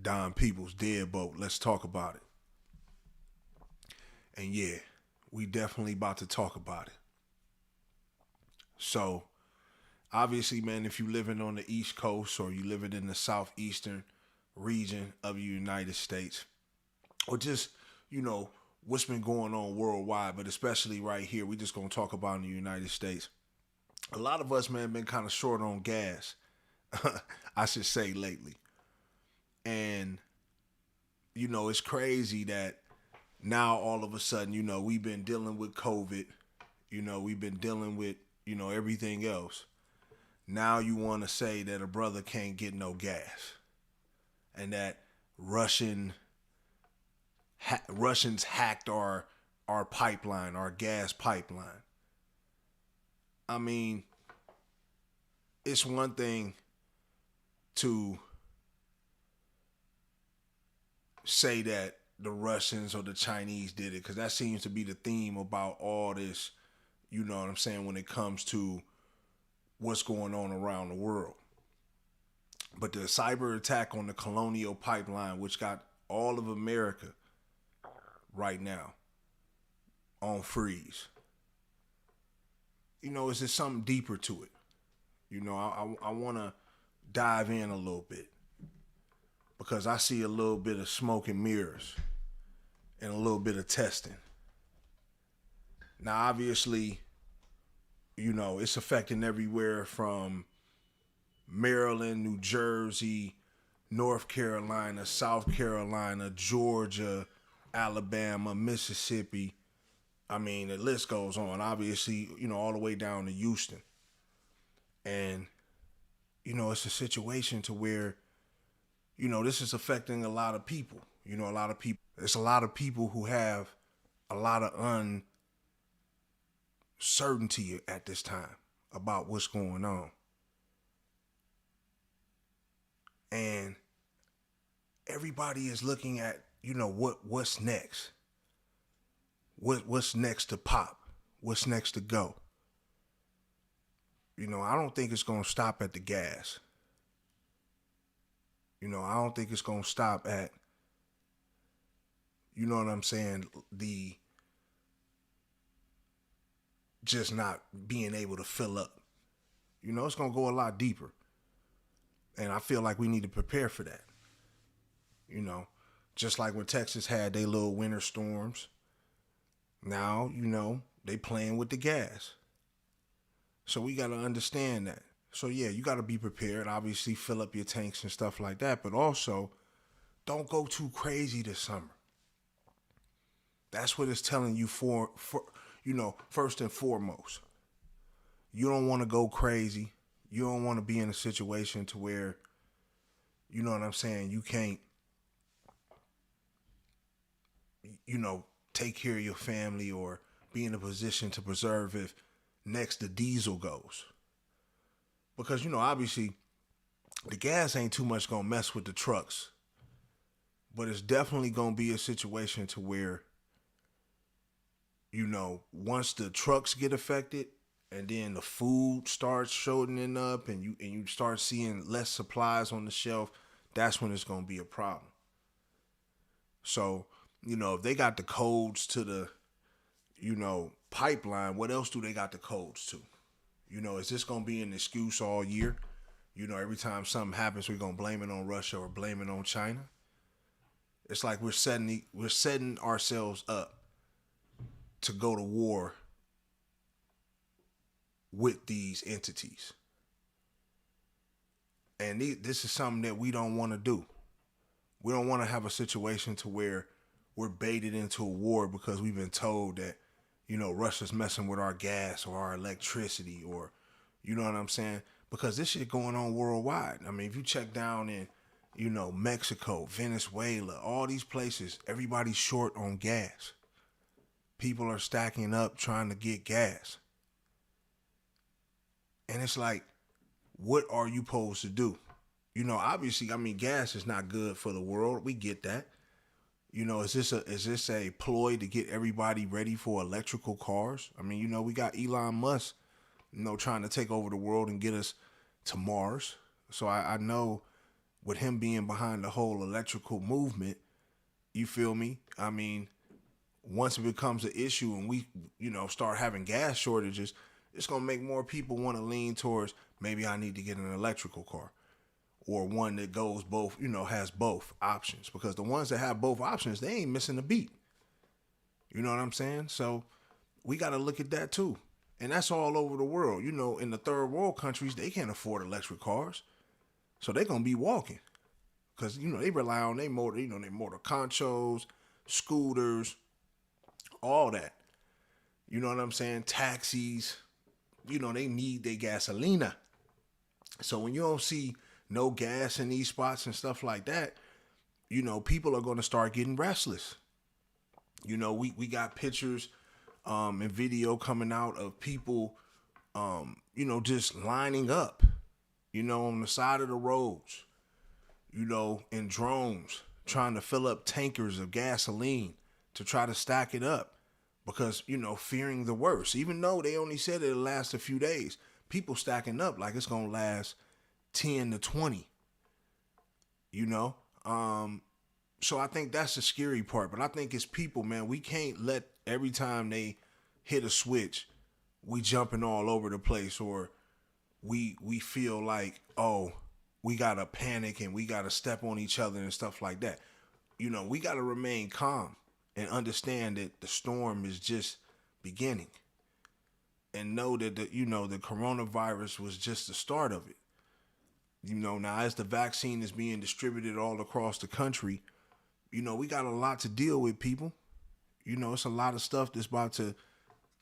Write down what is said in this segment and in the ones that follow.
Don Peoples, Deadbolt. Let's talk about it. And yeah, we definitely about to talk about it. So obviously, man, if you living on the East Coast or you living in the southeastern region of the United States, or just, you know, what's been going on worldwide, but especially right here, we just gonna talk about in the United States. A lot of us, man, been kind of short on gas, I should say lately. And, it's crazy that now all of a sudden, we've been dealing with COVID, we've been dealing with, everything else. Now you want to say that a brother can't get no gas and that Russian Russians hacked our pipeline, our gas pipeline. I mean, it's one thing to say that the Russians or the Chinese did it, because that seems to be the theme about all this, you know what I'm saying, when it comes to what's going on around the world. But the cyber attack on the Colonial Pipeline, which got all of America right now on freeze, is there something deeper to it? I want to dive in a little bit because I see a little bit of smoke and mirrors and a little bit of testing. Now, obviously, it's affecting everywhere from Maryland, New Jersey, North Carolina, South Carolina, Georgia, Alabama, Mississippi. I mean, the list goes on. Obviously, all the way down to Houston. And, it's a situation to where, this is affecting a lot of people. A lot of people. It's a lot of people who have a lot of uncertainty at this time about what's going on. And everybody is looking at, what's next. What's next to pop? What's next to go? I don't think it's gonna stop at the gas. I don't think it's gonna stop at, you know what I'm saying, the just not being able to fill up. It's gonna go a lot deeper. And I feel like we need to prepare for that. You know, just like when Texas had their little winter storms. Now, they playing with the gas. So we got to understand that. So yeah, you got to be prepared. Obviously, fill up your tanks and stuff like that. But also, don't go too crazy this summer. That's what it's telling you for first and foremost. You don't want to go crazy. You don't want to be in a situation to where, you know what I'm saying, you can't, take care of your family or be in a position to preserve if next the diesel goes. Because, obviously, the gas ain't too much going to mess with the trucks. But it's definitely going to be a situation to where, once the trucks get affected and then the food starts shortening up and you start seeing less supplies on the shelf, that's when it's going to be a problem. So, if they got the codes to the, pipeline, what else do they got the codes to? Is this going to be an excuse all year? Every time something happens, we're going to blame it on Russia or blame it on China. It's like we're setting ourselves up to go to war with these entities. And this is something that we don't want to do. We don't want to have a situation to where we're baited into a war because we've been told that, Russia's messing with our gas or our electricity or, you know what I'm saying? Because this shit going on worldwide. I mean, if you check down in, Mexico, Venezuela, all these places, everybody's short on gas. People are stacking up trying to get gas. And it's like, what are you supposed to do? Obviously, gas is not good for the world. We get that. Is this a ploy to get everybody ready for electrical cars? We got Elon Musk, trying to take over the world and get us to Mars. So I know with him being behind the whole electrical movement, you feel me? I mean, once it becomes an issue and we, start having gas shortages, it's going to make more people want to lean towards, maybe I need to get an electrical car, or one that goes both, has both options. Because the ones that have both options, they ain't missing a beat. You know what I'm saying? So we got to look at that too. And that's all over the world. In the third world countries, they can't afford electric cars. So they're going to be walking. Because, they rely on their motor, their motor conchos, scooters, all that. You know what I'm saying? Taxis. They need their gasolina. So when you don't see no gas in these spots and stuff like that, people are going to start getting restless. We got pictures and video coming out of people, just lining up, on the side of the roads, in drones, trying to fill up tankers of gasoline to try to stack it up because, fearing the worst. Even though they only said it'll last a few days, people stacking up like it's going to last 10 to 20, So I think that's the scary part. But I think it's people, man, we can't let every time they hit a switch, we jumping all over the place, or we feel like, oh, we got to panic and we got to step on each other and stuff like that. We got to remain calm and understand that the storm is just beginning, and know that the coronavirus was just the start of it. Now as the vaccine is being distributed all across the country, we got a lot to deal with, people. It's a lot of stuff that's about to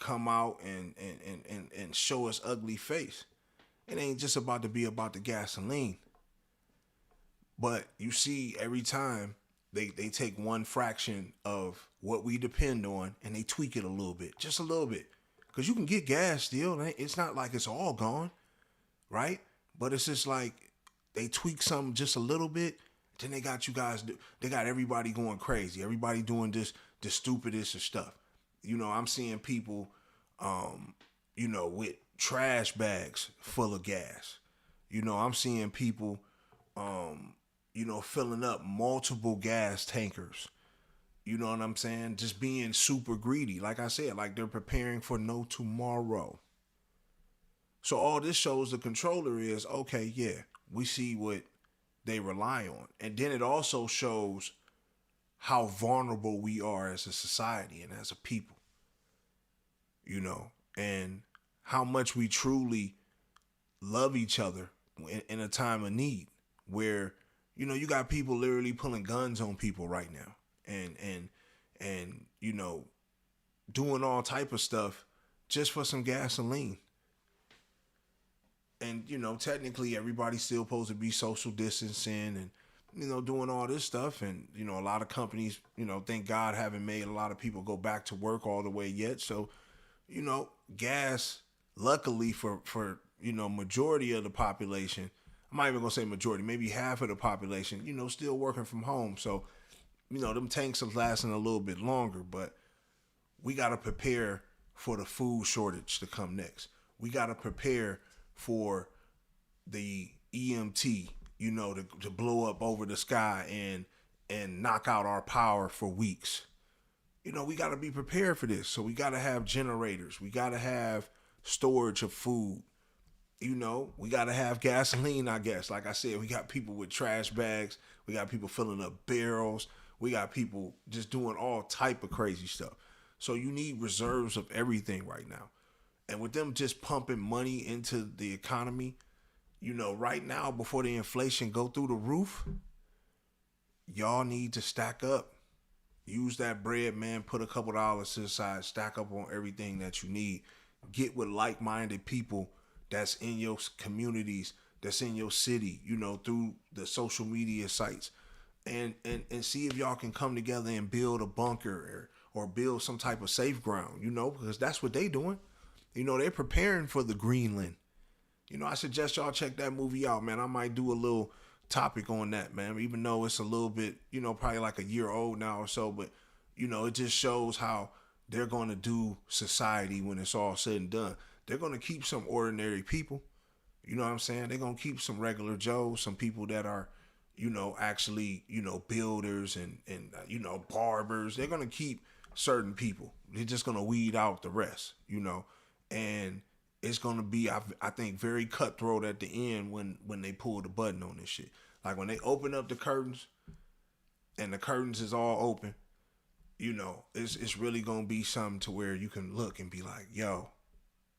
come out and show us ugly face. It ain't just about to be about the gasoline. But you see, every time they take one fraction of what we depend on and they tweak it a little bit, just a little bit. Because you can get gas still. It's not like it's all gone, right? But it's just like they tweak something just a little bit. Then they got they got everybody going crazy. Everybody doing the stupidest of stuff. I'm seeing people, with trash bags full of gas. I'm seeing people, filling up multiple gas tankers. You know what I'm saying? Just being super greedy. Like I said, like they're preparing for no tomorrow. So all this shows the controller is, okay, yeah, we see what they rely on. And then it also shows how vulnerable we are as a society and as a people, and how much we truly love each other in a time of need, where, you got people literally pulling guns on people right now and doing all type of stuff just for some gasoline. And, technically everybody's still supposed to be social distancing and, doing all this stuff. And, a lot of companies, thank God, haven't made a lot of people go back to work all the way yet. So, gas, luckily for majority of the population, I'm not even going to say majority, maybe half of the population, still working from home. So, them tanks are lasting a little bit longer, but we got to prepare for the food shortage to come next. We got to prepare for the EMT, to blow up over the sky and knock out our power for weeks. We got to be prepared for this. So we got to have generators. We got to have storage of food. We got to have gasoline, I guess. Like I said, we got people with trash bags. We got people filling up barrels. We got people just doing all type of crazy stuff. So you need reserves of everything right now. And with them just pumping money into the economy, right now, before the inflation go through the roof, y'all need to stack up. Use that bread, man. Put a couple dollars to the side. Stack up on everything that you need. Get with like-minded people that's in your communities, that's in your city, through the social media sites. And see if y'all can come together and build a bunker or build some type of safe ground, because that's what they doing. They're preparing for the Greenland. I suggest y'all check that movie out, man. I might do a little topic on that, man, even though it's a little bit, probably like a year old now or so, but, it just shows how they're going to do society when it's all said and done. They're going to keep some ordinary people. You know what I'm saying? They're going to keep some regular Joes, some people that are, actually, builders and barbers. They're going to keep certain people. They're just going to weed out the rest. And it's going to be, I think, very cutthroat at the end when they pull the button on this shit. Like when they open up the curtains and the curtains is all open, it's really going to be something to where you can look and be like, yo,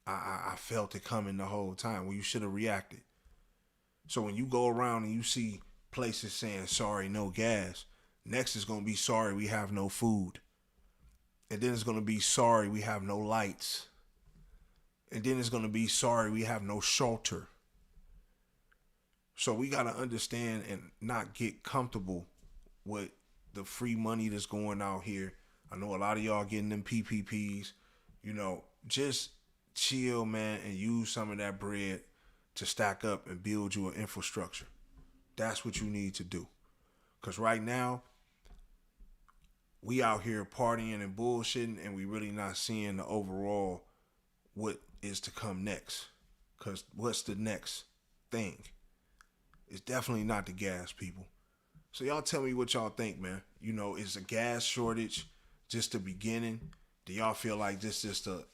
I felt it coming the whole time. Well, you should have reacted. So when you go around and you see places saying, sorry, no gas, next is going to be, sorry, we have no food. And then it's going to be, sorry, we have no lights. And then it's going to be, sorry, we have no shelter. So we got to understand and not get comfortable with the free money that's going out here. I know a lot of y'all getting them PPPs. Just chill, man, and use some of that bread to stack up and build you an infrastructure. That's what you need to do. Because right now, we out here partying and bullshitting, and we really not seeing the overall what is to come next. Because what's the next thing? It's definitely not the gas, people. So y'all tell me what y'all think, man. Is a gas shortage just the beginning? Do y'all feel like this is just a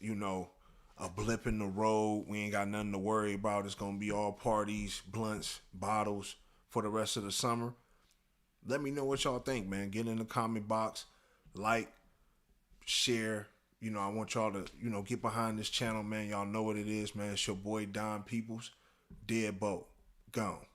blip in the road? We ain't got nothing to worry about. It's going to be all parties, blunts, bottles for the rest of the summer. Let me know what y'all think, man. Get in the comment box, like, share. I want y'all to, get behind this channel, man. Y'all know what it is, man. It's your boy Don Peoples, Deadbolt. Gone.